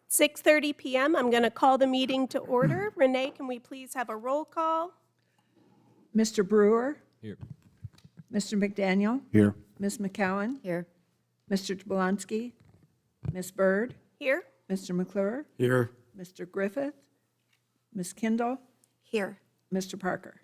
6:30 PM, I'm going to call the meeting to order. Renee, can we please have a roll call? Mr. Brewer, Here. Mr. McDaniel, Here. Ms. McCowan, Here. Mr. Jablonski, Ms. Byrd, Here? Mr. McClure, Here. Mr. Griffith, Ms. Kindle, Here. Mr. Parker.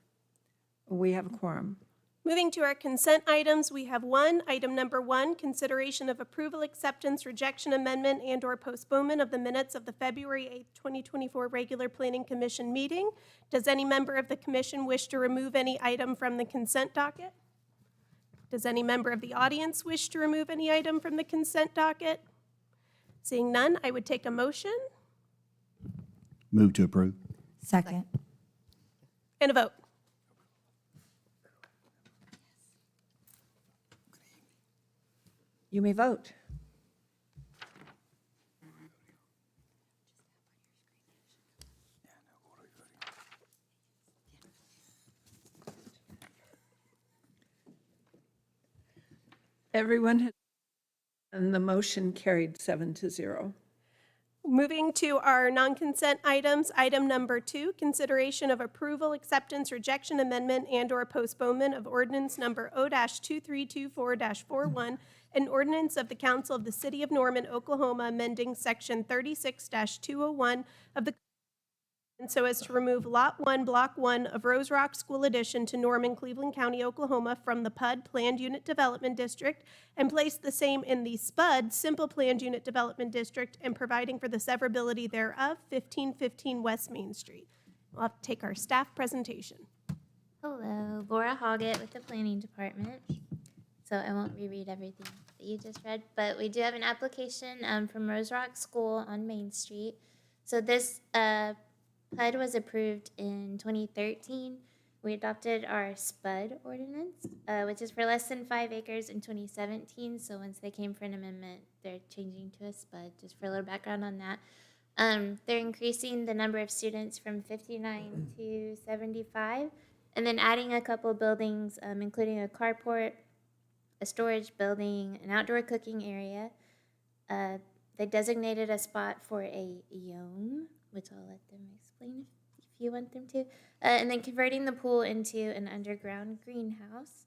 We have a quorum. Moving to our consent items, we have item number 1, consideration of approval, acceptance, rejection, amendment, and/or postponement of the minutes of the February 8th, 2024 regular Planning Commission meeting. Does any member of the commission wish to remove any item from the consent docket? Does any member of the audience wish to remove any item from the consent docket? Seeing none, I would take a motion Move to approve. Second. and a vote. You may vote. Everyone, and the motion carried 7-0. Moving to our non-consent items, item number 2, consideration of approval, acceptance, rejection, amendment, and/or postponement of ordinance number O-2324-41, an ordinance of the Council of the City of Norman, Oklahoma, amending Section 36-201 of the and so as to remove Lot 1, Block 1 of Rose Rock School Addition to Norman, Cleveland County, Oklahoma from the PUD Planned Unit Development District and place the same in the SPUD Simple Planned Unit Development District and providing for the severability thereof, 1515 West Main Street. We'll have to take our staff presentation. Hello, Laura Hoggett with the Planning Department. So I won't reread everything that you just read, but we do have an application from Rose Rock School on Main Street. So this PUD was approved in 2013. We adopted our SPUD ordinance, which is for less than 5 acres in 2017. So once they came for an amendment, they're changing to a SPUD, just for a little background on that. They're increasing the number of students from 59 to 75, and then adding a couple buildings, including a carport, a storage building, an outdoor cooking area. They designated a spot for a Yome, which I'll let them explain if you want them to, and then converting the pool into an underground greenhouse.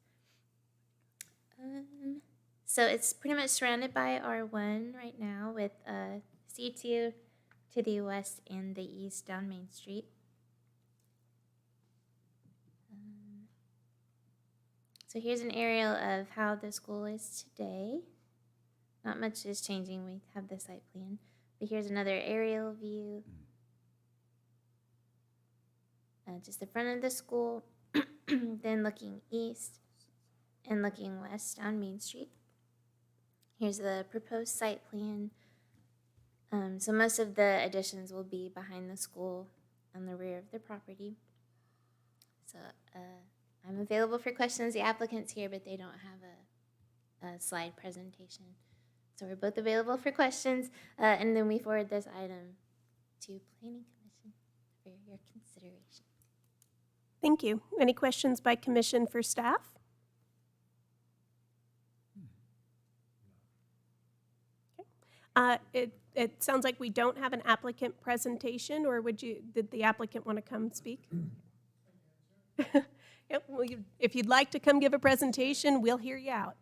So it's pretty much surrounded by R1 right now with C2 to the west and the east down Main Street. So here's an aerial of how the school is today. Not much is changing. We have the site plan. But here's another aerial view. Just the front of the school, then looking east and looking west on Main Street. Here's the proposed site plan. So most of the additions will be behind the school on the rear of the property. So I'm available for questions. The applicant's here, but they don't have a slide presentation. So we're both available for questions, and then we forward this item to Planning Commission for your consideration. Thank you. Any questions by commission for staff? Okay. It sounds like we don't have an applicant presentation, or did the applicant want to come speak? Yep, well, if you'd like to come give a presentation, we'll hear you out.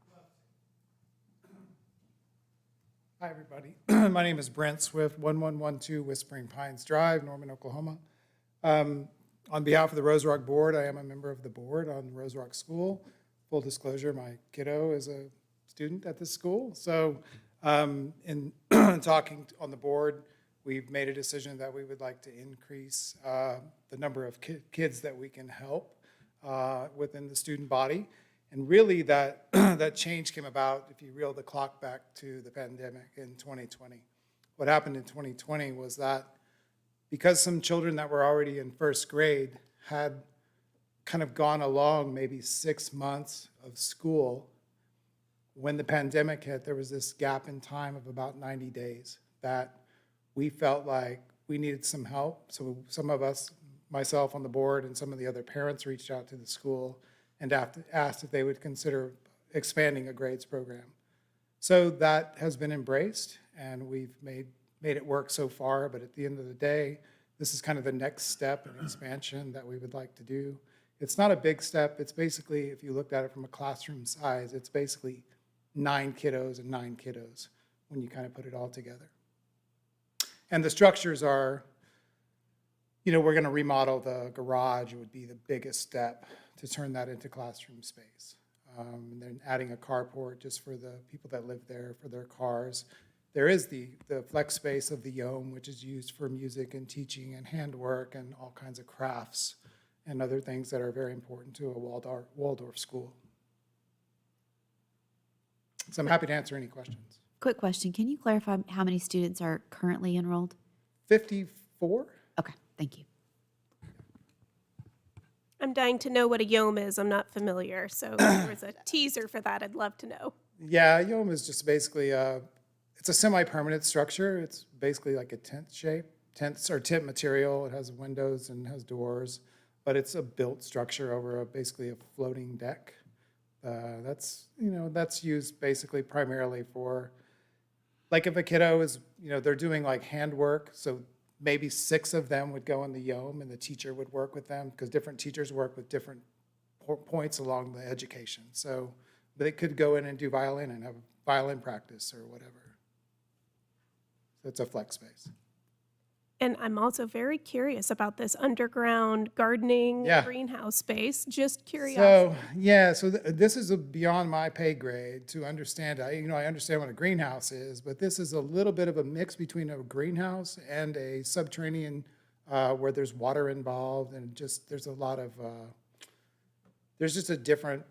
Hi, everybody. My name is Brent Swift, 1112 Whispering Pines Drive, Norman, Oklahoma. On behalf of the Rose Rock Board, I am a member of the board on Rose Rock School. Full disclosure, my kiddo is a student at this school. So in talking on the board, we've made a decision that we would like to increase the number of kids that we can help within the student body. And really that, that change came about if you reel the clock back to the pandemic in 2020. What happened in 2020 was that because some children that were already in first grade had kind of gone along maybe 6 months of school, when the pandemic hit, there was this gap in time of about 90 days that we felt like we needed some help. So some of us, myself on the board and some of the other parents, reached out to the school and asked if they would consider expanding a grades program. So that has been embraced, and we've made it work so far, but at the end of the day, this is kind of the next step in expansion that we would like to do. It's not a big step. It's basically, if you looked at it from a classroom size, it's basically 9 kiddos and 9 kiddos when you kind of put it all together. And the structures are, we're going to remodel the garage. It would be the biggest step to turn that into classroom space. And then adding a carport just for the people that live there for their cars. There is the flex space of the Yome, which is used for music and teaching and handwork and all kinds of crafts and other things that are very important to a Waldorf school. So I'm happy to answer any questions. Quick question. Can you clarify how many students are currently enrolled? 54? Okay, thank you. I'm dying to know what a Yome is. I'm not familiar, so if there was a teaser for that, I'd love to know. Yeah, Yome is just basically it's a semi-permanent structure. It's basically like a tent shape, tent material. It has windows and has doors, but it's a built structure over basically a floating deck. That's used basically primarily for, like if a kiddo is, they're doing like handwork, so maybe 6 of them would go in the Yome and the teacher would work with them because different teachers work with different points along the education. So they could go in and do violin and have violin practice or whatever. So it's a flex space. And I'm also very curious about this underground gardening Yeah. greenhouse space. Just curiosity. So this is beyond my pay grade to understand. I understand what a greenhouse is, but this is a little bit of a mix between a greenhouse and a subterranean where there's water involved and just there's a lot of there's just a different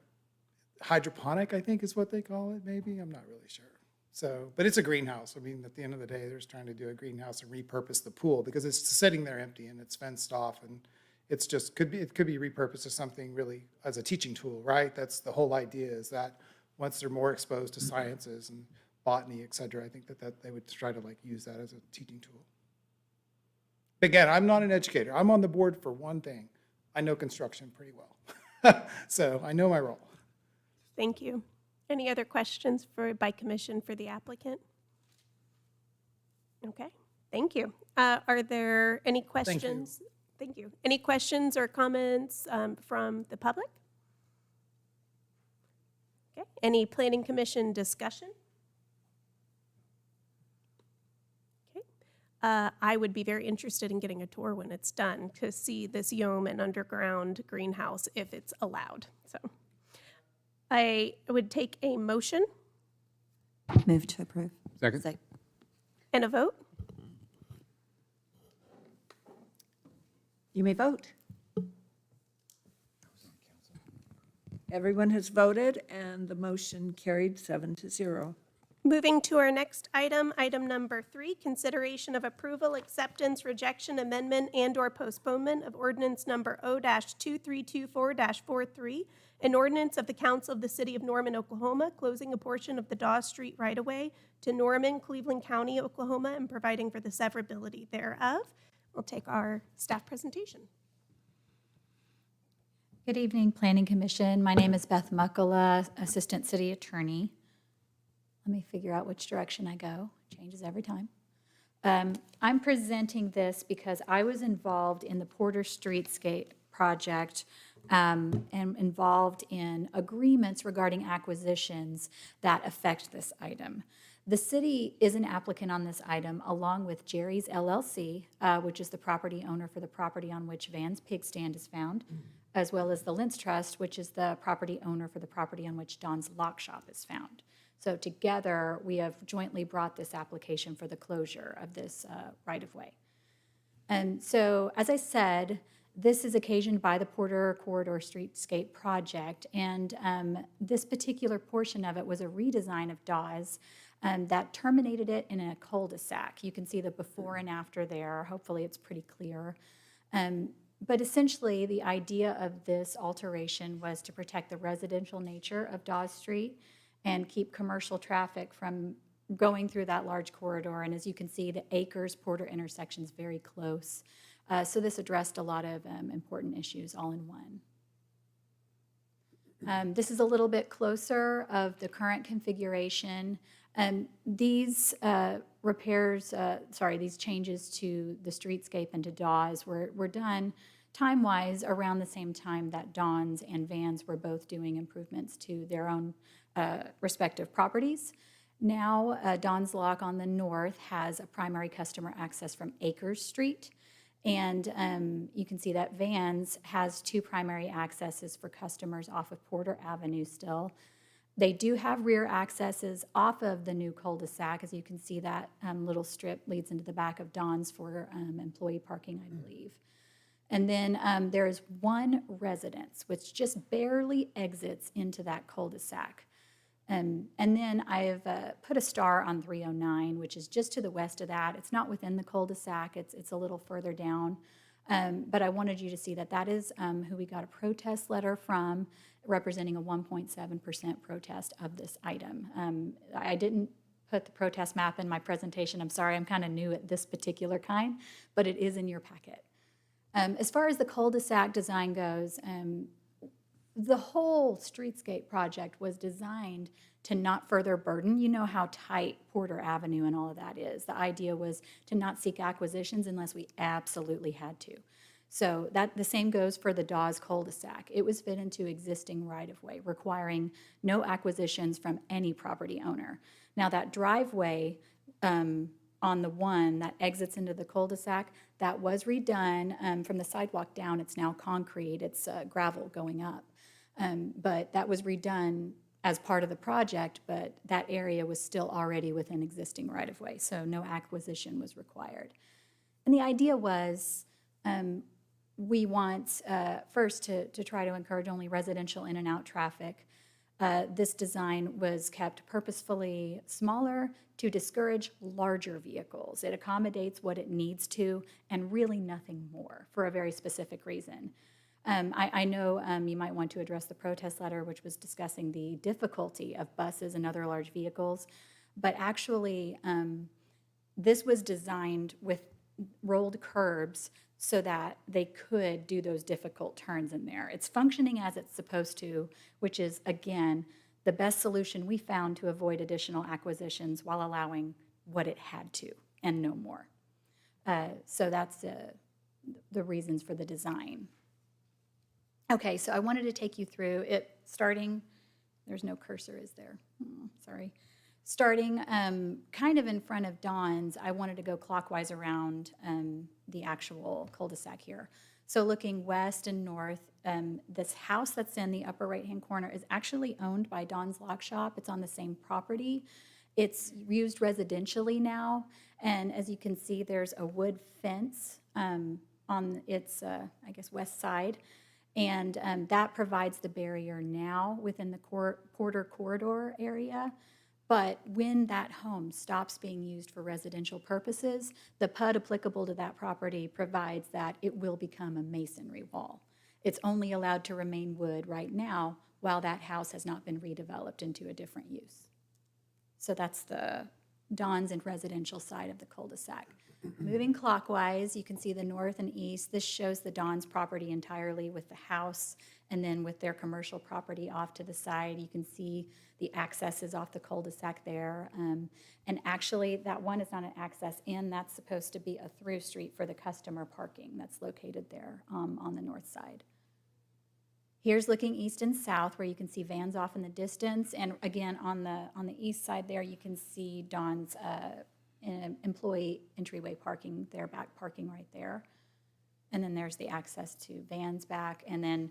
hydroponic, I think is what they call it. Maybe I'm not really sure. So, but it's a greenhouse. I mean, at the end of the day, they're just trying to do a greenhouse and repurpose the pool because it's sitting there empty and it's fenced off, and it's just it could be repurposed as something really as a teaching tool, right? That's the whole idea, is that once they're more exposed to sciences and botany, et cetera, I think that they would try to like use that as a teaching tool. Again, I'm not an educator. I'm on the board for one thing. I know construction pretty well. So I know my role. Thank you. Any other questions by commission for the applicant? Okay, thank you. Are there any questions? Thank you. Any questions or comments from the public? Okay, any planning commission discussion? Okay, I would be very interested in getting a tour when it's done to see this Yome and underground greenhouse if it's allowed, so. I would take a motion Move to approve. Second. and a vote. You may vote. Everyone has voted, and the motion carried 7-0. Moving to our next item, item number 3, consideration of approval, acceptance, rejection, amendment, and/or postponement of ordinance number O-2324-43, an ordinance of the Council of the City of Norman, Oklahoma, closing a portion of the Dawes Street right-of-way to Norman, Cleveland County, Oklahoma, and providing for the severability thereof. We'll take our staff presentation. Good evening, Planning Commission. My name is Beth Muckala, Assistant City Attorney. Let me figure out which direction I go. It changes every time. I'm presenting this because I was involved in the Porter Streetscape project and involved in agreements regarding acquisitions that affect this item. The city is an applicant on this item along with Jerry's LLC, which is the property owner for the property on which Van's Pig Stand is found, as well as the Lintz Trust, which is the property owner for the property on which Don's Lock Shop is found. So together, we have jointly brought this application for the closure of this right-of-way. And so, as I said, this is occasioned by the Porter Corridor Streetscape project, and this particular portion of it was a redesign of Dawes that terminated it in a cul-de-sac. You can see the before and after there. Hopefully, it's pretty clear. But essentially, the idea of this alteration was to protect the residential nature of Dawes Street and keep commercial traffic from going through that large corridor. And as you can see, the Acres-Porter intersection is very close. So this addressed a lot of important issues all in one. This is a little bit closer of the current configuration. These these changes to the streetscape and to Dawes were done time-wise around the same time that Dawn's and Van's were both doing improvements to their own respective properties. Now, Dawn's Lock on the north has a primary customer access from Acres Street. And you can see that Van's has two primary accesses for customers off of Porter Avenue still. They do have rear accesses off of the new cul-de-sac. As you can see, that little strip leads into the back of Dawn's for employee parking, I believe. And then there is one residence which just barely exits into that cul-de-sac. And then I've put a star on 309, which is just to the west of that. It's not within the cul-de-sac. It's a little further down. But I wanted you to see that that is who we got a protest letter from, representing a 1.7% protest of this item. I didn't put the protest map in my presentation. I'm sorry, I'm kind of new at this particular kind, but it is in your packet. As far as the cul-de-sac design goes, the whole streetscape project was designed to not further burden. You know how tight Porter Avenue and all of that is. The idea was to not seek acquisitions unless we absolutely had to. So that the same goes for the Dawes cul-de-sac. It was fit into existing right-of-way, requiring no acquisitions from any property owner. Now that driveway on the one that exits into the cul-de-sac, that was redone from the sidewalk down. It's now concrete. It's gravel going up. But that was redone as part of the project, but that area was still already within existing right-of-way, so no acquisition was required. And the idea was we want, first, to try to encourage only residential in and out traffic. This design was kept purposefully smaller to discourage larger vehicles. It accommodates what it needs to and really nothing more for a very specific reason. I know you might want to address the protest letter, which was discussing the difficulty of buses and other large vehicles, but actually this was designed with rolled curbs so that they could do those difficult turns in there. It's functioning as it's supposed to, which is, again, the best solution we found to avoid additional acquisitions while allowing what it had to and no more. So that's the reasons for the design. Okay, so I wanted to take you through it starting, there's no cursor, is there? Sorry. Starting kind of in front of Dawn's, I wanted to go clockwise around the actual cul-de-sac here. So looking west and north, this house that's in the upper right-hand corner is actually owned by Dawn's Lock Shop. It's on the same property. It's used residentially now, and as you can see, there's a wood fence on its, I guess, west side. And that provides the barrier now within the Porter corridor area. But when that home stops being used for residential purposes, the PUD applicable to that property provides that it will become a masonry wall. It's only allowed to remain wood right now while that house has not been redeveloped into a different use. So that's the Dawn's and residential side of the cul-de-sac. Moving clockwise, you can see the north and east. This shows the Dawn's property entirely with the house, and then with their commercial property off to the side, you can see the accesses off the cul-de-sac there. And actually, that one is not an access in. That's supposed to be a through street for the customer parking that's located there on the north side. Here's looking east and south, where you can see Van's off in the distance. And again, on the east side there, you can see Dawn's employee entryway parking, their back parking right there. And then there's the access to Van's back. And then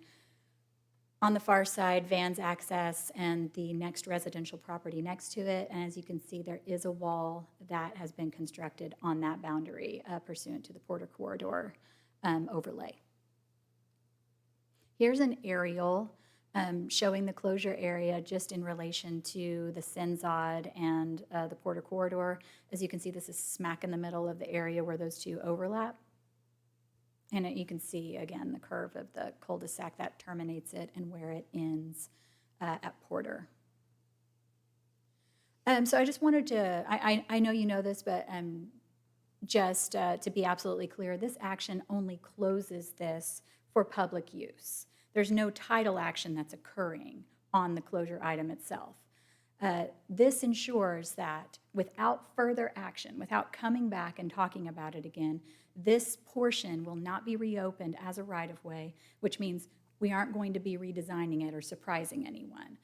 on the far side, Van's access and the next residential property next to it. And as you can see, there is a wall that has been constructed on that boundary pursuant to the Porter Corridor overlay. Here's an aerial showing the closure area just in relation to the Senzod and the Porter Corridor. As you can see, this is smack in the middle of the area where those two overlap. And you can see, again, the curve of the cul-de-sac that terminates it and where it ends at Porter. So I just wanted to, I know you know this, but just to be absolutely clear, this action only closes this for public use. There's no title action that's occurring on the closure item itself. This ensures that without further action, without coming back and talking about it again, this portion will not be reopened as a right-of-way, which means we aren't going to be redesigning it or surprising anyone.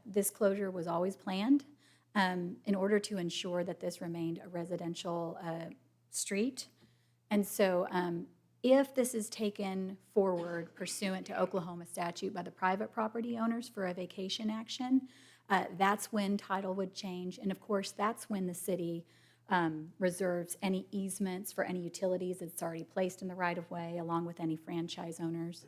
This closure was always planned in order to ensure that this remained a residential street. And so if this is taken forward pursuant to Oklahoma statute by the private property owners for a vacation action, that's when title would change. And of course, that's when the city reserves any easements for any utilities that's already placed in the right-of-way, along with any franchise owners.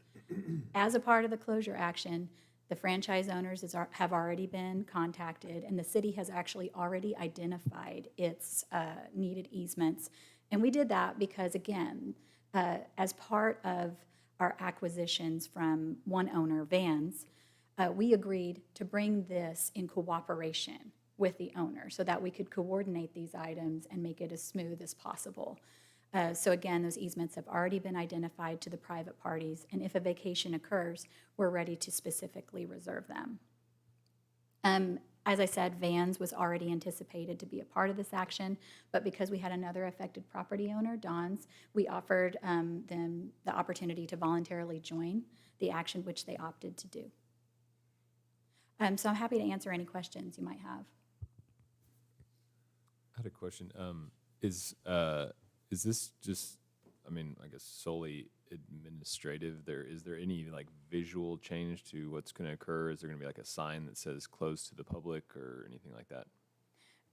As a part of the closure action, the franchise owners have already been contacted, and the city has actually already identified its needed easements. And we did that because, again, as part of our acquisitions from one owner, Vans, we agreed to bring this in cooperation with the owner so that we could coordinate these items and make it as smooth as possible. So again, those easements have already been identified to the private parties, and if a vacation occurs, we're ready to specifically reserve them. As I said, Vans was already anticipated to be a part of this action, but because we had another affected property owner, Don's, we offered them the opportunity to voluntarily join the action, which they opted to do. So I'm happy to answer any questions you might have. I had a question. Is this just, I mean, I guess solely administrative? Is there any like visual change to what's going to occur? Is there going to be like a sign that says closed to the public or anything like that?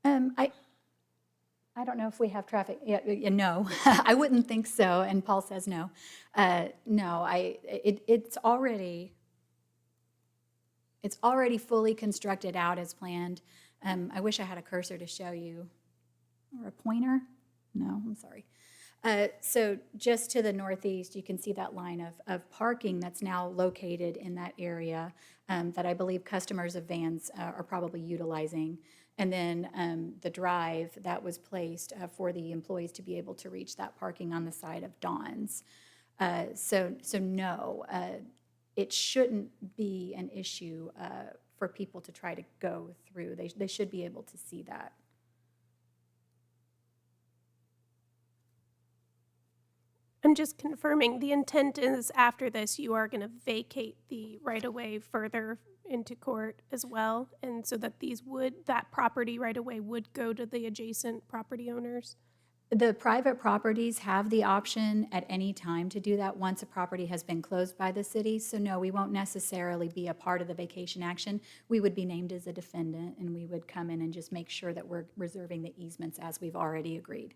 I don't know if we have traffic. No, I wouldn't think so. And Paul says no. No, it's already fully constructed out as planned. I wish I had a cursor to show you, or a pointer. No, I'm sorry. So just to the northeast, you can see that line of parking that's now located in that area that I believe customers of Vans are probably utilizing. And then the drive that was placed for the employees to be able to reach that parking on the side of Dawn's. So no, it shouldn't be an issue for people to try to go through. They should be able to see that. I'm just confirming, the intent is after this, you are going to vacate the right-of-way further into court as well, and so that that property right-of-way would go to the adjacent property owners? The private properties have the option at any time to do that once a property has been closed by the city. So no, we won't necessarily be a part of the vacation action. We would be named as a defendant, and we would come in and just make sure that we're reserving the easements as we've already agreed.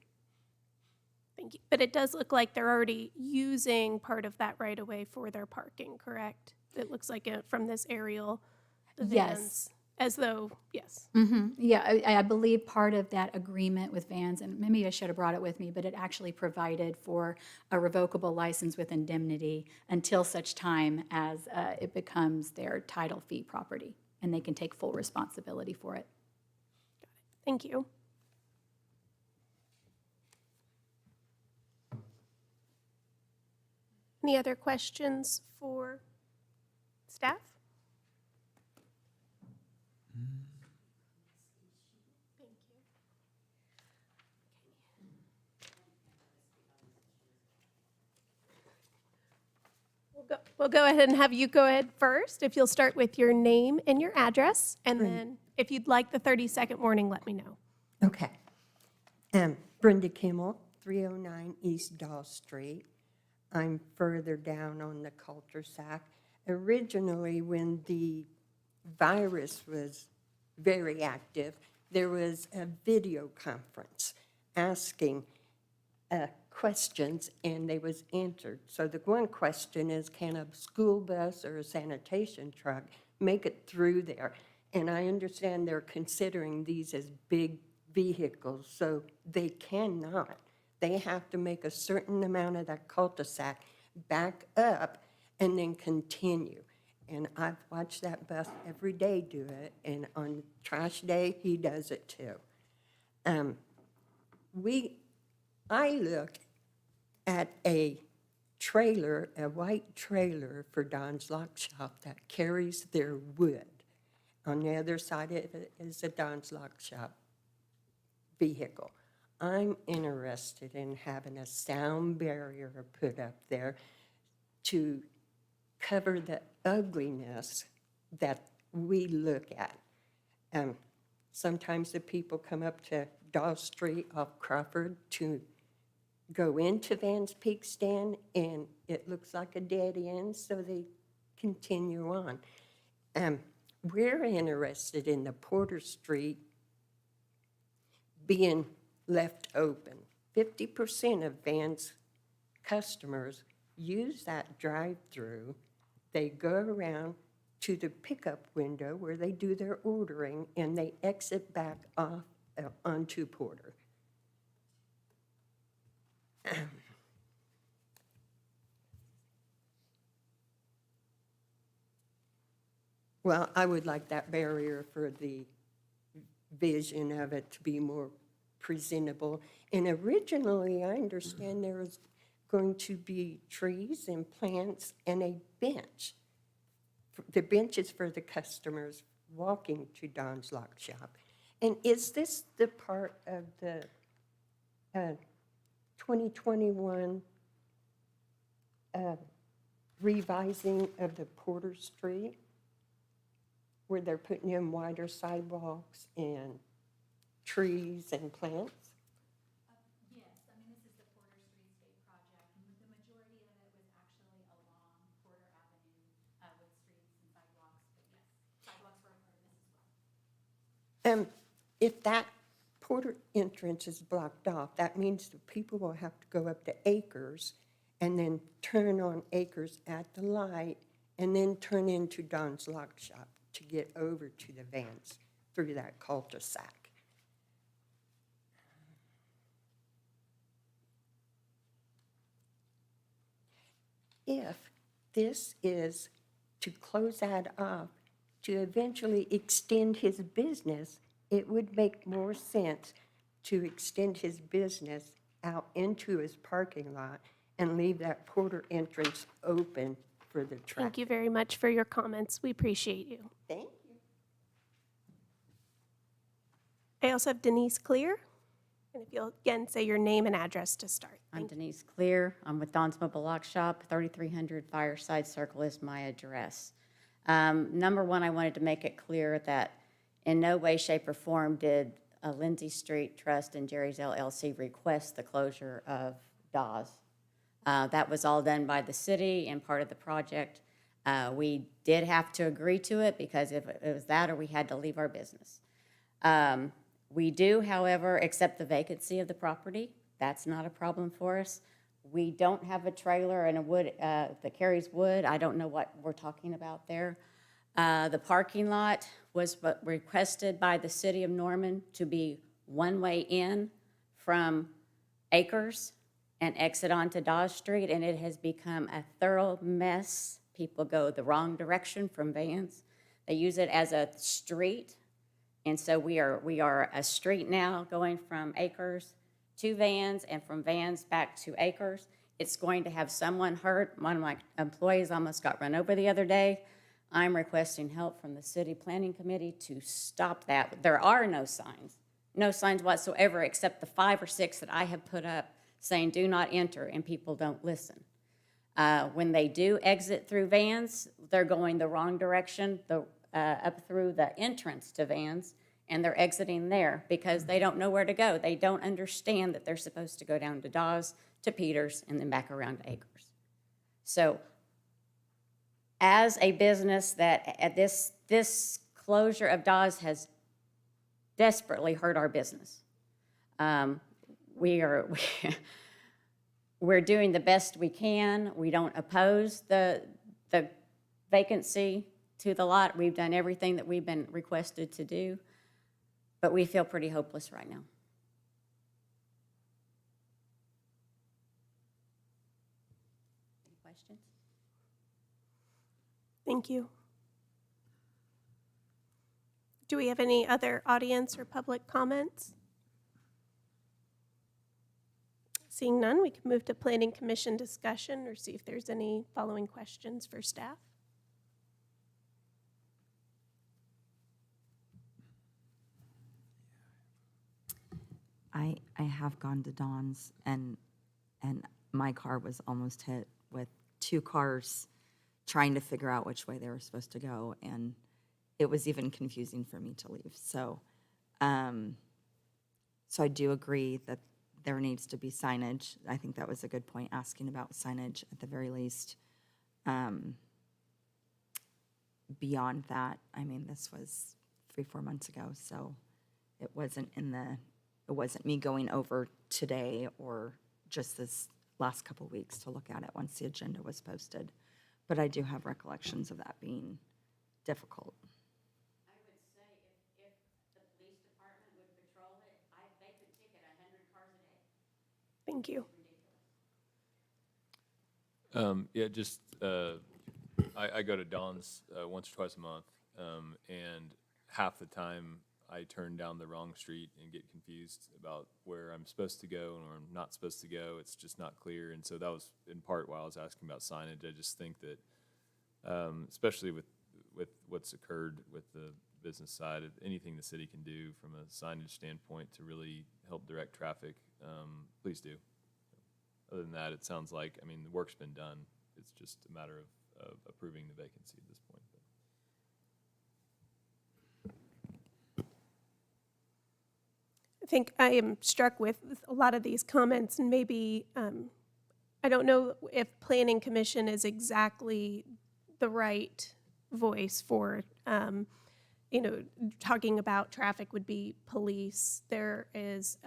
Thank you. But it does look like they're already using part of that right-of-way for their parking, correct? It looks like it from this aerial, the Yes. Vans, as though, yes. Yeah, I believe part of that agreement with Vans, and maybe I should have brought it with me, but it actually provided for a revocable license with indemnity until such time as it becomes their title fee property, and they can take full responsibility for it. Thank you. Any other questions for staff? Thank you. We'll go ahead and have you go ahead first. If you'll start with your name and your address, and then if you'd like the 30-second warning, let me know. Okay. Brenda Kimmel, 309 East Daw Street. I'm further down on the cul-de-sac. Originally, when the virus was very active, there was a video conference asking questions, and they was answered. So the one question is, can a school bus or a sanitation truck make it through there? And I understand they're considering these as big vehicles, so they cannot. They have to make a certain amount of that cul-de-sac, back up, and then continue. And I've watched that bus every day do it, and on trash day, he does it too. I look at a trailer, a white trailer for Don's Lock Shop that carries their wood. On the other side of it is a Don's Lock Shop vehicle. I'm interested in having a sound barrier put up there to cover the ugliness that we look at. Sometimes the people come up to Dawes Street off Crawford to go into Van's Peak Stand, and it looks like a dead end, so they continue on. We're interested in the Porter Street being left open. 50% of Van's customers use that drive-through. They go around to the pickup window where they do their ordering, and they exit back off onto Porter. Well, I would like that barrier for the vision of it to be more presentable. And originally, I understand there was going to be trees and plants and a bench. The bench is for the customers walking to Don's Lock Shop. And is this the part of the 2021 revising of the Porter Street, where they're putting in wider sidewalks and trees and plants? Yes, I mean, this is the Porter Streetscape project, and the majority of it was actually along Porter Avenue with streets and sidewalks, but yes, sidewalks were a part of this as well. If that Porter entrance is blocked off, that means the people will have to go up to Acres and then turn on Acres at the light and then turn into Don's Lock Shop to get over to the Vans through that cul-de-sac. If this is to close that off, to eventually extend his business, it would make more sense to extend his business out into his parking lot and leave that Porter entrance open for the traffic. Thank you very much for your comments. We appreciate you. Thank you. I also have Denise Clear. And if you'll again say your name and address to start. I'm Denise Clear. I'm with Don's Mobile Lock Shop. 3300 Fireside Circle is my address. Number one, I wanted to make it clear that in no way, shape, or form did Lindsay Street Trust and Jerry's LLC request the closure of Dawes. That was all done by the city and part of the project. We did have to agree to it because if it was that or we had to leave our business. We do, however, accept the vacancy of the property. That's not a problem for us. We don't have a trailer and a wood that carries wood. I don't know what we're talking about there. The parking lot was requested by the city of Norman to be one-way in from Acres and exit onto Dawes Street, and it has become a thorough mess. People go the wrong direction from Vans. They use it as a street, and so we are a street now going from Acres to Vans and from Vans back to Acres. It's going to have someone hurt. One of my employees almost got run over the other day. I'm requesting help from the city planning committee to stop that. There are no signs whatsoever except the 5 or 6 that I have put up saying do not enter, and people don't listen. When they do exit through Vans, they're going the wrong direction, up through the entrance to Vans, and they're exiting there because they don't know where to go. They don't understand that they're supposed to go down to Dawes, to Peters, and then back around to Acres. So as a business that this closure of Dawes has desperately hurt our business. We're doing the best we can. We don't oppose the vacancy to the lot. We've done everything that we've been requested to do, but we feel pretty hopeless right now. Any questions? Thank you. Do we have any other audience or public comments? Seeing none, we can move to Planning Commission discussion or see if there's any following questions for staff. I have gone to Dawn's and my car was almost hit with two cars trying to figure out which way they were supposed to go, and it was even confusing for me to leave. So, so I do agree that there needs to be signage. I think that was a good point, asking about signage at the very least. Beyond that, I mean, this was 3-4 months ago, so it wasn't me going over today or just this last couple weeks to look at it once the agenda was posted. But I do have recollections of that being difficult. I would say if the police department would patrol it, they could ticket 100 cars a day. Thank you. Yeah, just, I go to Dawn's once or twice a month, and half the time I turn down the wrong street and get confused about where I'm supposed to go and where I'm not supposed to go. It's just not clear, and so that was in part why I was asking about signage. I just think that, especially with what's occurred with the business side, anything the city can do from a signage standpoint to really help direct traffic, please do. Other than that, it sounds like, I mean, the work's been done. It's just a matter of approving the vacancy at this point. I think I am struck with a lot of these comments, and maybe, I don't know if Planning Commission is exactly the right voice for, talking about traffic would be police. There is,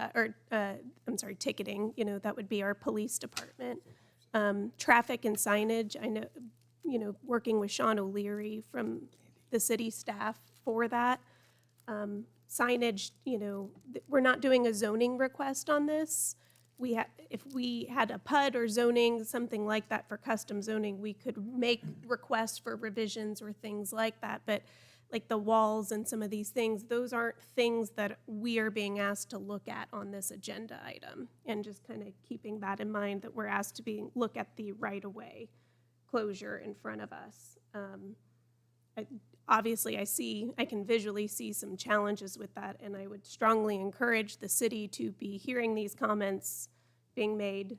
ticketing, that would be our police department. Traffic and signage, I know, working with Sean O'Leary from the city staff for that. Signage, we're not doing a zoning request on this. If we had a PUD or zoning, something like that for custom zoning, we could make requests for revisions or things like that. But like the walls and some of these things, those aren't things that we are being asked to look at on this agenda item. And just kind of keeping that in mind, that we're asked to look at the right-of-way closure in front of us. Obviously, I can visually see some challenges with that, and I would strongly encourage the city to be hearing these comments being made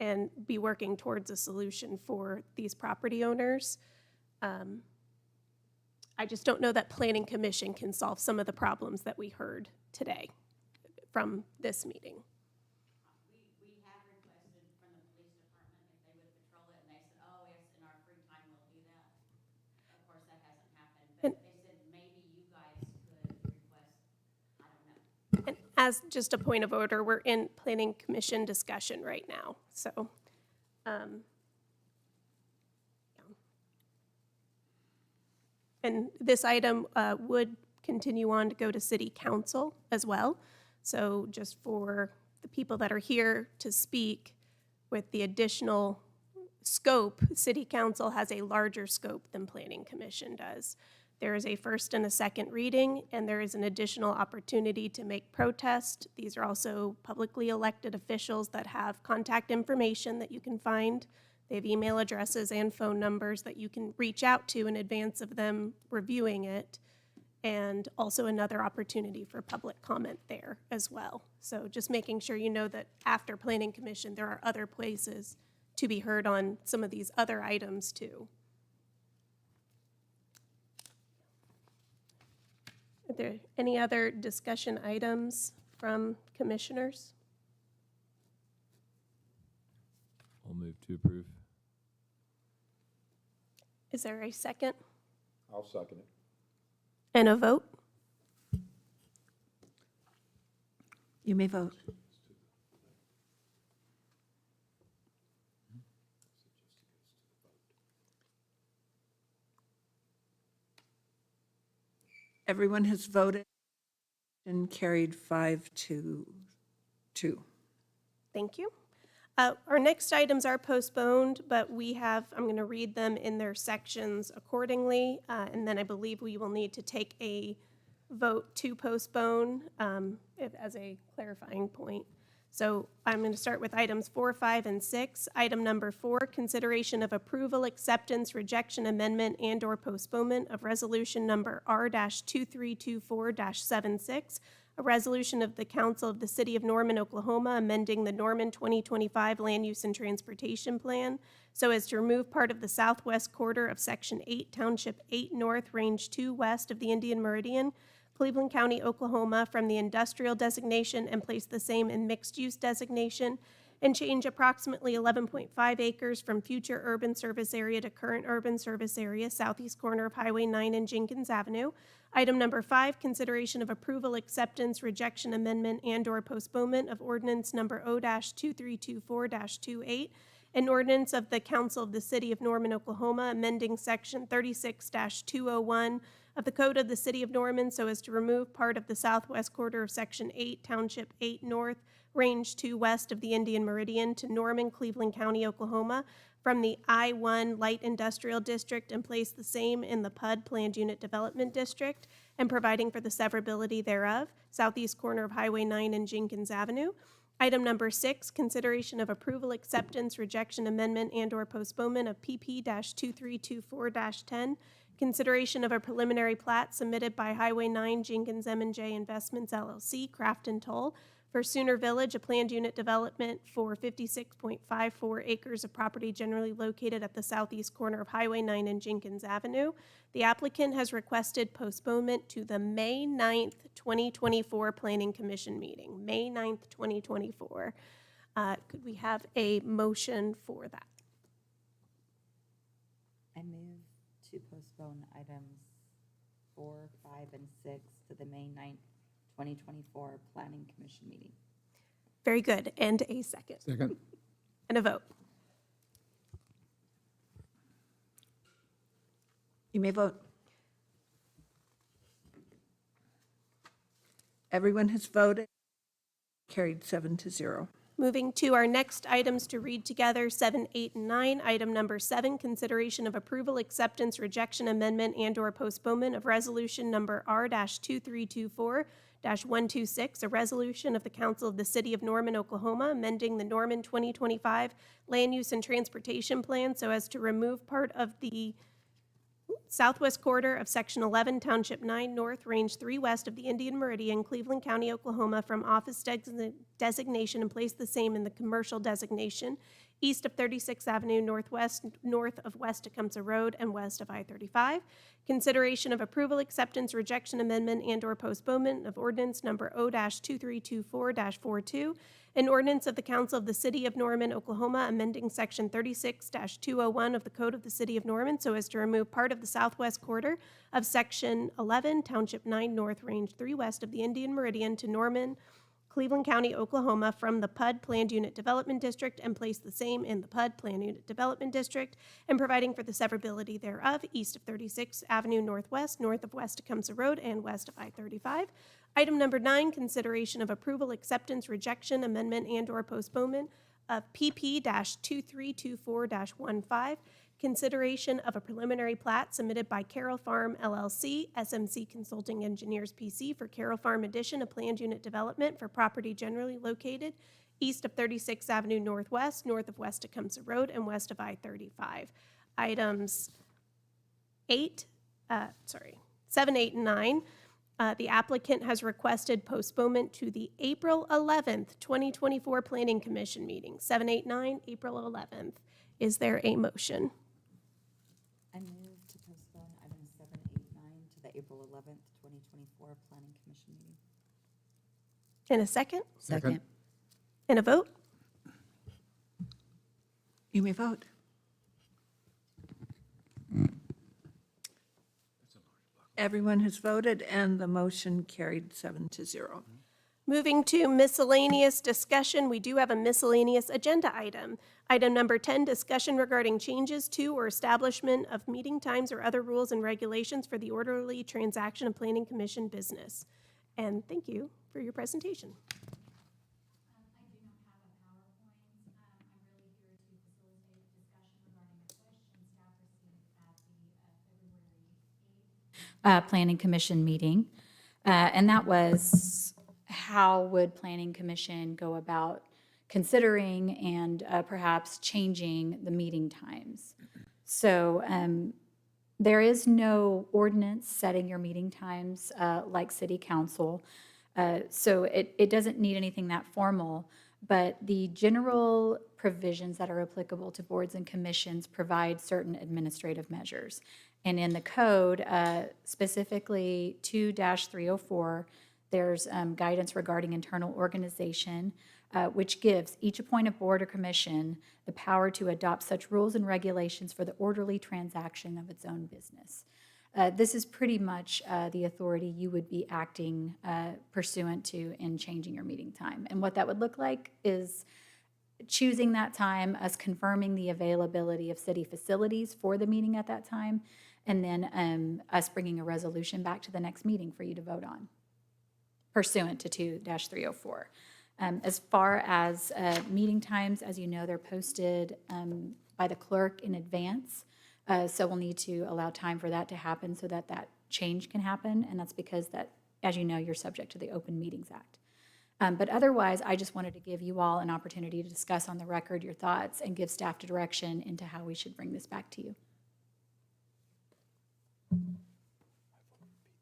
and be working towards a solution for these property owners. I just don't know that Planning Commission can solve some of the problems that we heard today from this meeting. We have requested from the police department if they would patrol it, and they said, oh, yes, in our free time we'll do that. Of course, that hasn't happened, but they said maybe you guys could request, I don't know. And as just a point of order, we're in Planning Commission discussion right now, so. And this item would continue on to go to City Council as well. So just for the people that are here to speak with the additional scope, City Council has a larger scope than Planning Commission does. There is a first and a second reading, and there is an additional opportunity to make protest. These are also publicly elected officials that have contact information that you can find. They have email addresses and phone numbers that you can reach out to in advance of them reviewing it, and also another opportunity for public comment there as well. So just making sure you know that after Planning Commission, there are other places to be heard on some of these other items too. Are there any other discussion items from commissioners? I'll move to approve. Is there a second? I'll second it. And a vote? You may vote. Everyone has voted and carried 5-2. Thank you. Our next items are postponed, but I'm going to read them in their sections accordingly, and then I believe we will need to take a vote to postpone as a clarifying point. So I'm going to start with items 4, 5, and 6. Item number 4, consideration of approval, acceptance, rejection, amendment, and/or postponement of resolution number R-2324-76, a resolution of the Council of the City of Norman, Oklahoma, amending the Norman 2025 Land Use and Transportation Plan so as to remove part of the southwest quarter of Section 8, Township 8 North, Range 2 west of the Indian Meridian, Cleveland County, Oklahoma, from the industrial designation and place the same in mixed-use designation, and change approximately 11.5 acres from future urban service area to current urban service area, southeast corner of Highway 9 and Jenkins Avenue. Item number 5, consideration of approval, acceptance, rejection, amendment, and/or postponement of ordinance number O-2324-28, an ordinance of the Council of the City of Norman, Oklahoma, amending Section 36-201 of the Code of the City of Norman so as to remove part of the southwest quarter of Section 8, Township 8 North, Range 2 west of the Indian Meridian to Norman, Cleveland County, Oklahoma, from the I-1 Light Industrial District and place the same in the PUD Planned Unit Development District, and providing for the severability thereof, southeast corner of Highway 9 and Jenkins Avenue. Item number 6, consideration of approval, acceptance, rejection, amendment, and/or postponement of PP-2324-10, consideration of a preliminary plat submitted by Highway 9 Jenkins M&J Investments LLC, Craft and Toll, for Sooner Village, a planned unit development for 56.54 acres of property generally located at the southeast corner of Highway 9 and Jenkins Avenue. The applicant has requested postponement to the May 9th, 2024 Planning Commission meeting, May 9th, 2024. Could we have a motion for that? I move to postpone items 4, 5, and 6 to the May 9th, 2024 Planning Commission meeting. Very good. And a second. Second. And a vote. You may vote. Everyone has voted. Carried 7-0. Moving to our next items to read together, 7, 8, and 9. Item number 7, consideration of approval, acceptance, rejection, amendment, and/or postponement of resolution number R-2324-126, a resolution of the Council of the City of Norman, Oklahoma, amending the Norman 2025 Land Use and Transportation Plan so as to remove part of the southwest quarter of Section 11, Township 9 North, Range 3 west of the Indian Meridian, Cleveland County, Oklahoma, from office designation and place the same in the commercial designation, east of 36th Avenue Northwest, north of West Tecumseh Road, and west of I-35. Consideration of approval, acceptance, rejection, amendment, and/or postponement of ordinance number O-2324-42, an ordinance of the Council of the City of Norman, Oklahoma, amending Section 36-201 of the Code of the City of Norman so as to remove part of the southwest quarter of Section 11, Township 9 North, Range 3 west of the Indian Meridian to Norman, Cleveland County, Oklahoma, from the PUD Planned Unit Development District and place the same in the PUD Planned Unit Development District, and providing for the severability thereof, east of 36th Avenue Northwest, north of West Tecumseh Road, and west of I-35. Item number 9, consideration of approval, acceptance, rejection, amendment, and/or postponement of PP-2324-15, consideration of a preliminary plat submitted by Carroll Farm LLC, SMC Consulting Engineers PC for Carroll Farm Addition, a planned unit development for property generally located east of 36th Avenue Northwest, north of West Tecumseh Road, and west of I-35. Items 7, 8, and 9. The applicant has requested postponement to the April 11th, 2024 Planning Commission meeting, 7, 8, 9, April 11th. Is there a motion? I move to postpone items 7, 8, 9 to the April 11th, 2024 Planning Commission meeting. And a second? Second. And a vote? You may vote. Everyone has voted, and the motion carried 7-0. Moving to miscellaneous discussion, we do have a miscellaneous agenda item. Item number 10, discussion regarding changes to or establishment of meeting times or other rules and regulations for the orderly transaction of Planning Commission business. And thank you for your presentation. Planning Commission meeting. And that was how would Planning Commission go about considering and perhaps changing the meeting times. So there is no ordinance setting your meeting times like City Council. So it doesn't need anything that formal, but the general provisions that are applicable to boards and commissions provide certain administrative measures. And in the code, specifically 2-304, there's guidance regarding internal organization, which gives each appointed board or commission the power to adopt such rules and regulations for the orderly transaction of its own business. This is pretty much the authority you would be acting pursuant to in changing your meeting time. And what that would look like is choosing that time, us confirming the availability of city facilities for the meeting at that time, and then us bringing a resolution back to the next meeting for you to vote on, pursuant to 2-304. As far as meeting times, as you know, they're posted by the clerk in advance. So we'll need to allow time for that to happen so that that change can happen. And that's because that, as you know, you're subject to the Open Meetings Act. But otherwise, I just wanted to give you all an opportunity to discuss on the record your thoughts and give staff direction into how we should bring this back to you.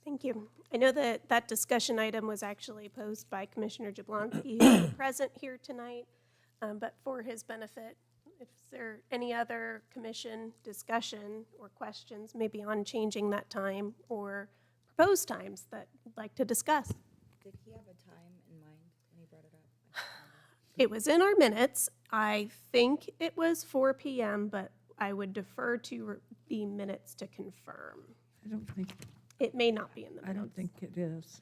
Thank you. I know that that discussion item was actually posed by Commissioner Jablonski, who is present here tonight, but for his benefit, if there any other commission discussion or questions, maybe on changing that time or proposed times that you'd like to discuss. Did he have a time in mind when he brought it up? It was in our minutes. I think it was 4 p.m., but I would defer to the minutes to confirm. I don't think, It may not be in the minutes. I don't think it is.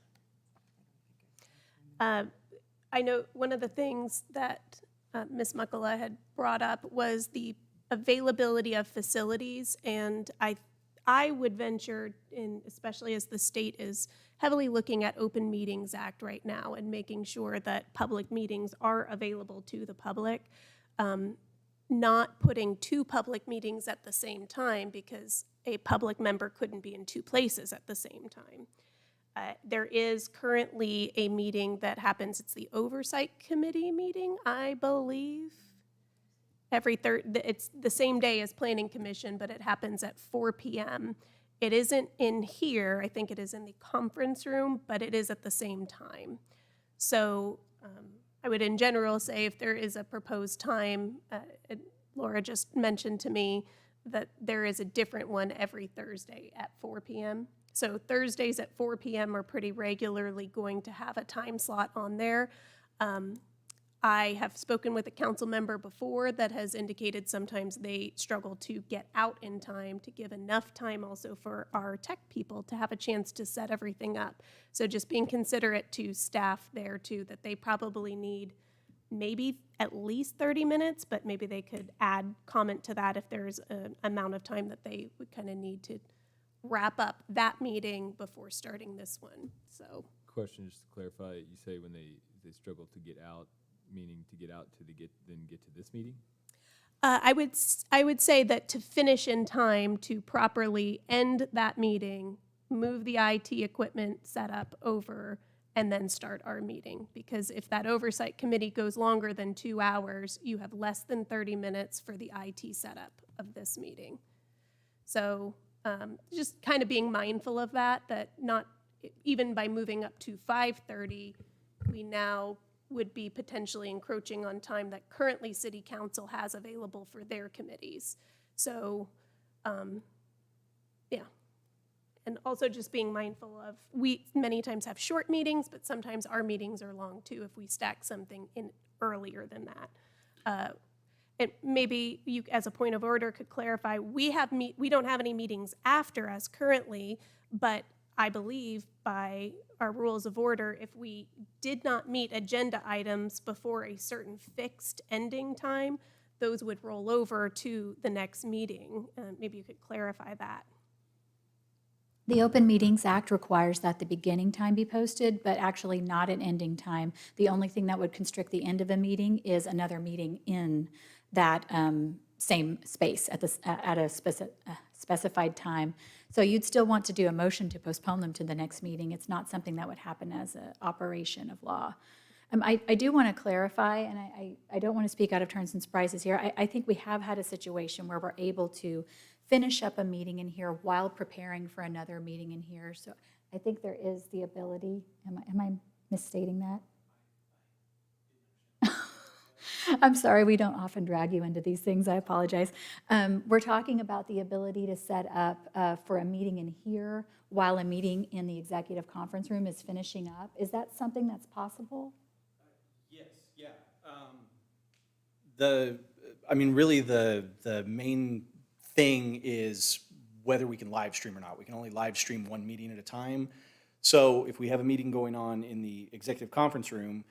I know one of the things that Ms. Muckala had brought up was the availability of facilities, and I would venture in, especially as the state is heavily looking at Open Meetings Act right now and making sure that public meetings are available to the public, not putting two public meetings at the same time because a public member couldn't be in two places at the same time. There is currently a meeting that happens, it's the Oversight Committee meeting, I believe. It's the same day as Planning Commission, but it happens at 4 p.m. It isn't in here, I think it is in the conference room, but it is at the same time. So I would in general say if there is a proposed time, Laura just mentioned to me that there is a different one every Thursday at 4 p.m. So Thursdays at 4 p.m. are pretty regularly going to have a time slot on there. I have spoken with a council member before that has indicated sometimes they struggle to get out in time to give enough time also for our tech people to have a chance to set everything up. So just being considerate to staff there too, that they probably need maybe at least 30 minutes, but maybe they could add comment to that if there's an amount of time that they would kind of need to wrap up that meeting before starting this one, so. Question, just to clarify, you say when they struggle to get out, meaning to get out to then get to this meeting? I would say that to finish in time to properly end that meeting, move the IT equipment setup over, and then start our meeting. Because if that oversight committee goes longer than 2 hours, you have less than 30 minutes for the IT setup of this meeting. So just kind of being mindful of that not, even by moving up to 5:30, we now would be potentially encroaching on time that currently City Council has available for their committees. So, yeah. And also just being mindful of, we many times have short meetings, but sometimes our meetings are long too if we stack something in earlier than that. And maybe you, as a point of order, could clarify, we don't have any meetings after us currently, but I believe by our rules of order, if we did not meet agenda items before a certain fixed ending time, those would roll over to the next meeting. Maybe you could clarify that. The Open Meetings Act requires that the beginning time be posted, but actually not an ending time. The only thing that would constrict the end of a meeting is another meeting in that same space at a specified time. So you'd still want to do a motion to postpone them to the next meeting. It's not something that would happen as an operation of law. I do want to clarify, and I don't want to speak out of turns and surprises here. I think we have had a situation where we're able to finish up a meeting in here while preparing for another meeting in here. So I think there is the ability, am I misstating that? I'm sorry, we don't often drag you into these things. I apologize. We're talking about the ability to set up for a meeting in here while a meeting in the executive conference room is finishing up. Is that something that's possible? Yes, yeah. Really the main thing is whether we can live stream or not. We can only live stream one meeting at a time. So if we have a meeting going on in the executive conference room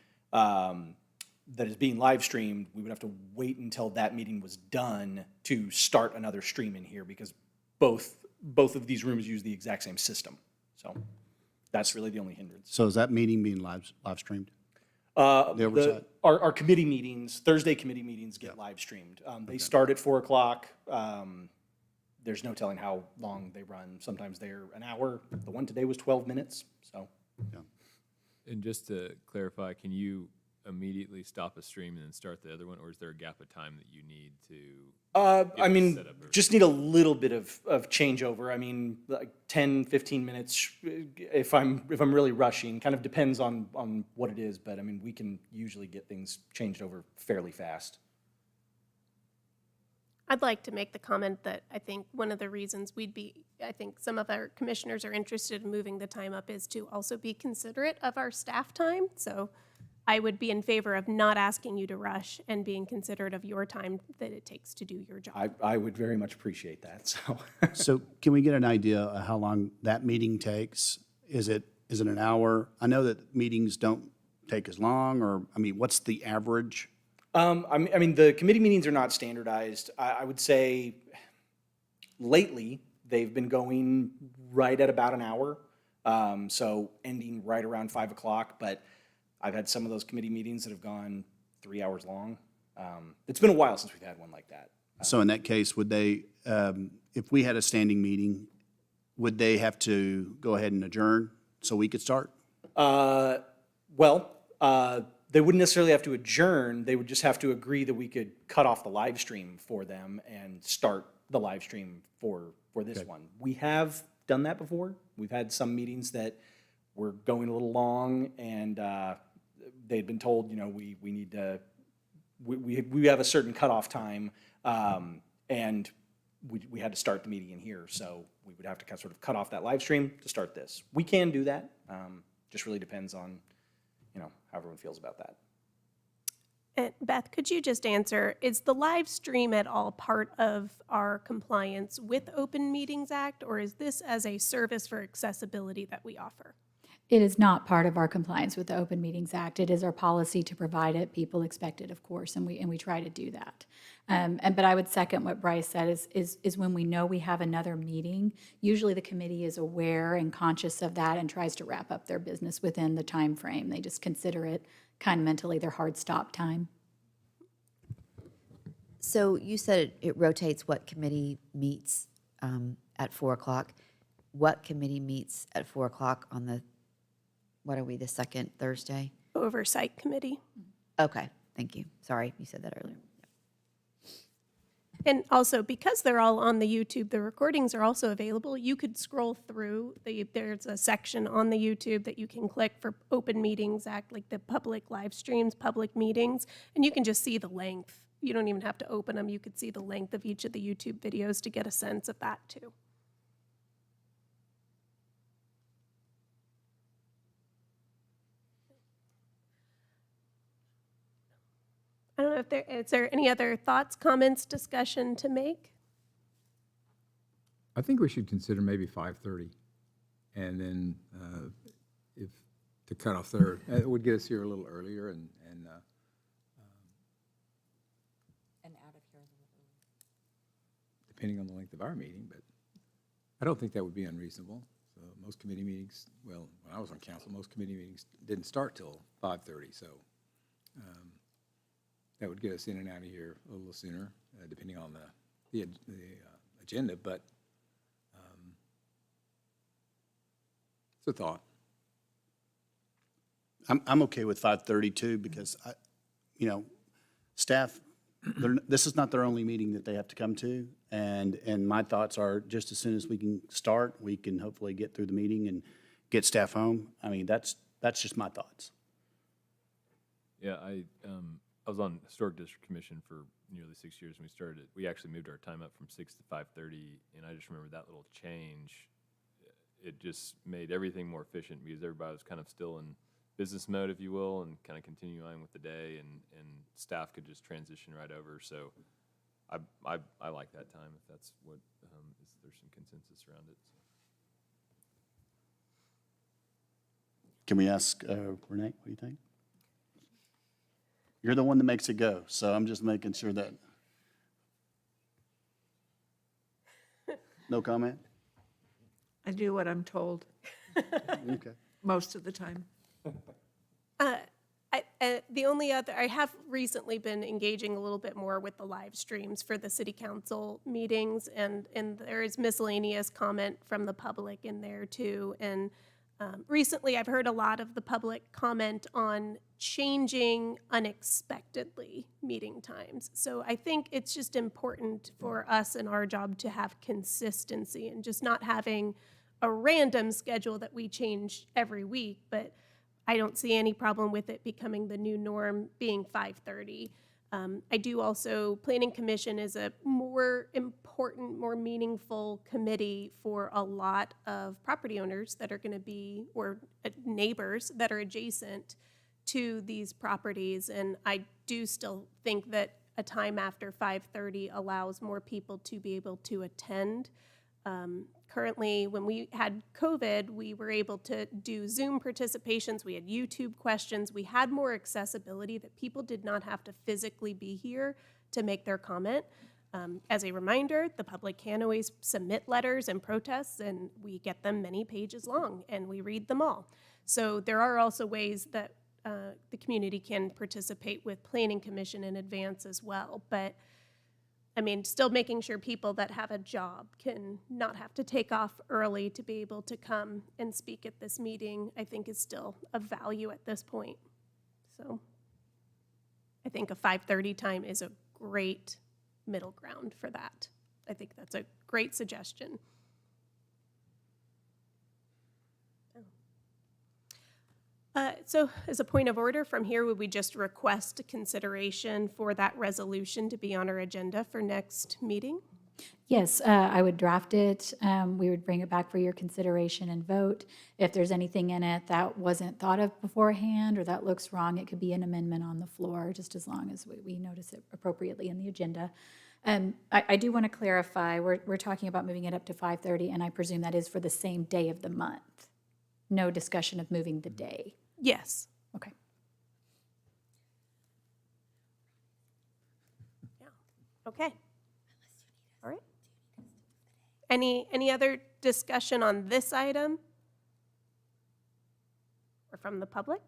that is being live streamed, we would have to wait until that meeting was done to start another stream in here because both of these rooms use the exact same system. So that's really the only hindrance. So is that meeting being live streamed? The oversight? Our committee meetings, Thursday committee meetings get live streamed. They start at 4 o'clock. There's no telling how long they run. Sometimes they're an hour. The one today was 12 minutes, so. And just to clarify, can you immediately stop a stream and then start the other one, or is there a gap of time that you need to? Set up Just need a little bit of changeover. Like 10, 15 minutes if I'm really rushing. Kind of depends on what it is, but we can usually get things changed over fairly fast. I'd like to make the comment that I think one of the reasons I think some of our commissioners are interested in moving the time up is to also be considerate of our staff time. So I would be in favor of not asking you to rush and being considerate of your time that it takes to do your job. I would very much appreciate that, so. So can we get an idea of how long that meeting takes? Is it an hour? I know that meetings don't take as long, or, what's the average? The committee meetings are not standardized. I would say lately, they've been going right at about an hour, so ending right around 5 o'clock, but I've had some of those committee meetings that have gone 3 hours long. It's been a while since we've had one like that. So in that case, would they, if we had a standing meeting, would they have to go ahead and adjourn so we could start? They wouldn't necessarily have to adjourn. They would just have to agree that we could cut off the live stream for them and start the live stream for this one. We have done that before. We've had some meetings that were going a little long, and they'd been told, we need to, we have a certain cutoff time, and we had to start the meeting in here, so we would have to sort of cut off that live stream to start this. We can do that. Just really depends on how everyone feels about that. And Beth, could you just answer, is the live stream at all part of our compliance with Open Meetings Act, or is this as a service for accessibility that we offer? It is not part of our compliance with the Open Meetings Act. It is our policy to provide it. People expect it, of course, and we try to do that. But I would second what Bryce said is when we know we have another meeting, usually the committee is aware and conscious of that and tries to wrap up their business within the time frame. They just consider it kind of mentally their hard stop time. So you said it rotates what committee meets at 4 o'clock. What committee meets at 4 o'clock on the second Thursday? Oversight Committee. Okay, thank you. Sorry, you said that earlier. And also, because they're all on the YouTube, the recordings are also available. You could scroll through. There's a section on the YouTube that you can click for Open Meetings Act, like the public live streams, public meetings, and you can just see the length. You don't even have to open them. You could see the length of each of the YouTube videos to get a sense of that, too. I don't know if is there any other thoughts, comments, discussion to make? I think we should consider maybe 5:30, and then if to cut off there, it would get us here a little earlier and out of here a little early. depending on the length of our meeting, but I don't think that would be unreasonable. So most committee meetings, well, when I was on council, most committee meetings didn't start till 5:30, so that would get us in and out of here a little sooner, depending on the agenda, but it's a thought. I'm okay with 5:30 too, because staff, this is not their only meeting that they have to come to. And my thoughts are, just as soon as we can start, we can hopefully get through the meeting and get staff home. That's That's just my thoughts. Yeah, I was on Historic District Commission for nearly 6 years when we started it. We actually moved our time up from 6 to 5:30, and I just remember that little change. It just made everything more efficient because everybody was kind of still in business mode, if you will, and kind of continue on with the day, and staff could just transition right over. So I like that time if that's what there's some consensus around it. So. Can we ask Renee, what do you think? You're the one that makes it go, so I'm just making sure that. No comment? I do what I'm told Okay. most of the time. The only other, I have recently been engaging a little bit more with the live streams for the city council meetings, and there is miscellaneous comment from the public in there too. And recently, I've heard a lot of the public comment on changing unexpectedly meeting times. So I think it's just important for us in our job to have consistency and just not having a random schedule that we change every week, but I don't see any problem with it becoming the new norm being 5:30. I do also, Planning Commission is a more important, more meaningful committee for a lot of property owners that are going to be, or neighbors that are adjacent to these properties. And I do still think that a time after 5:30 allows more people to be able to attend. Currently, when we had COVID, we were able to do Zoom participations, we had YouTube questions, we had more accessibility that people did not have to physically be here to make their comment. As a reminder, the public can always submit letters and protests, and we get them many pages long, and we read them all. So there are also ways that the community can participate with Planning Commission in advance as well. But I mean, still making sure people that have a job can not have to take off early to be able to come and speak at this meeting, I think is still of value at this point. So I think a 5:30 time is a great middle ground for that. I think that's a great suggestion. So as a point of order, from here, would we just request consideration for that resolution to be on our agenda for next meeting? Yes, I would draft it. We would bring it back for your consideration and vote. If there's anything in it that wasn't thought of beforehand or that looks wrong, it could be an amendment on the floor, just as long as we notice it appropriately in the agenda. I do want to clarify, we're talking about moving it up to 5:30, and I presume that is for the same day of the month. No discussion of moving the day. Yes. Okay. Yeah. Okay. All right. Any other discussion on this item? Or from the public?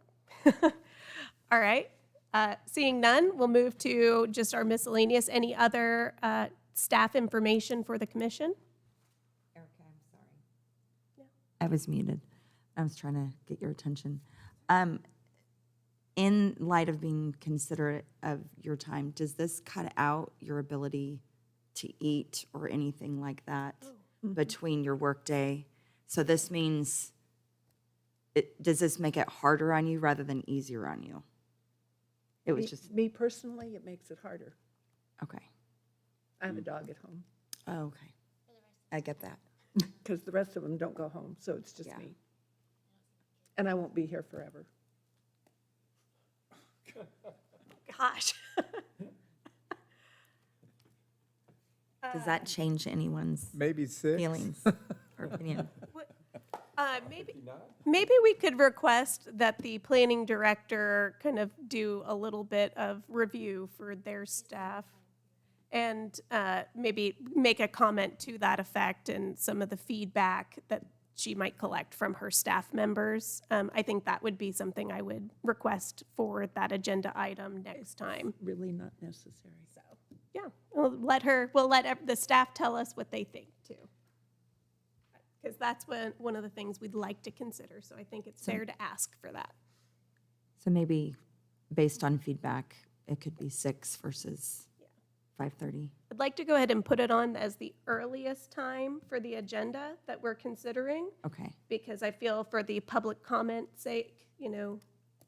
All right. Seeing none, we'll move to just our miscellaneous. Any other staff information for the commission? Erica, I'm sorry. I was muted. I was trying to get your attention. In light of being considerate of your time, does this cut out your ability to eat or anything like that between your workday? So this means, does this make it harder on you rather than easier on you? It was just, Me personally, it makes it harder. okay. I have a dog at home, Oh, okay. I get that. because the rest of them don't go home, so it's just Yeah. me. And I won't be here forever. Gosh. Does that change anyone's Maybe 6. feelings or opinion? Maybe we could request that the planning director kind of do a little bit of review for their staff and maybe make a comment to that effect and some of the feedback that she might collect from her staff members. I think that would be something I would request for that agenda item next time. Really not necessary. So, yeah, we'll let the staff tell us what they think too. Because that's one of the things we'd like to consider. So I think it's fair to ask for that. So maybe based on feedback, it could be 6 versus 5:30. I'd like to go ahead and put it on as the earliest time for the agenda that we're considering, Okay, because I feel for the public comment sake,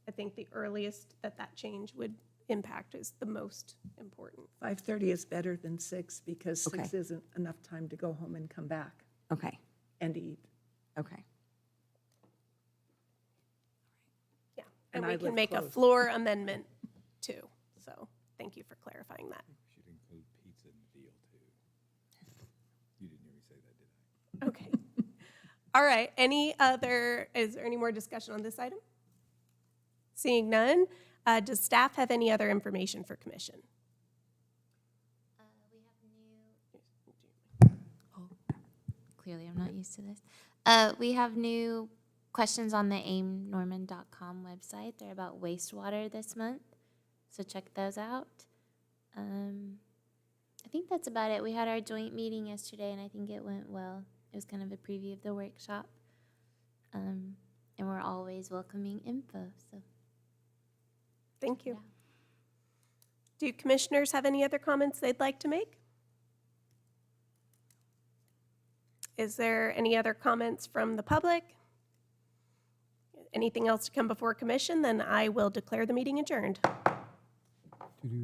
I think the earliest that change would impact is the most important. 5:30 is better than 6 because 6 Okay. isn't enough time to go home and come back okay, and eat. okay. Yeah, And and I we can live make a close. floor amendment too. So thank you for clarifying that. Should include pizza in the deal, too. You didn't hear me say that, did I? Okay. All right, is there any more discussion on this item? Seeing none, does staff have any other information for commission? Clearly, I'm not used to this. We have new questions on the aimnorman.com website. They're about wastewater this month, so check those out. I think that's about it. We had our joint meeting yesterday, and I think it went well. It was kind of a preview of the workshop. And we're always welcoming info, so. Thank you. Do commissioners have any other comments they'd like to make? Is there any other comments from the public? Anything else to come before commission? Then I will declare the meeting adjourned. Doo-doo.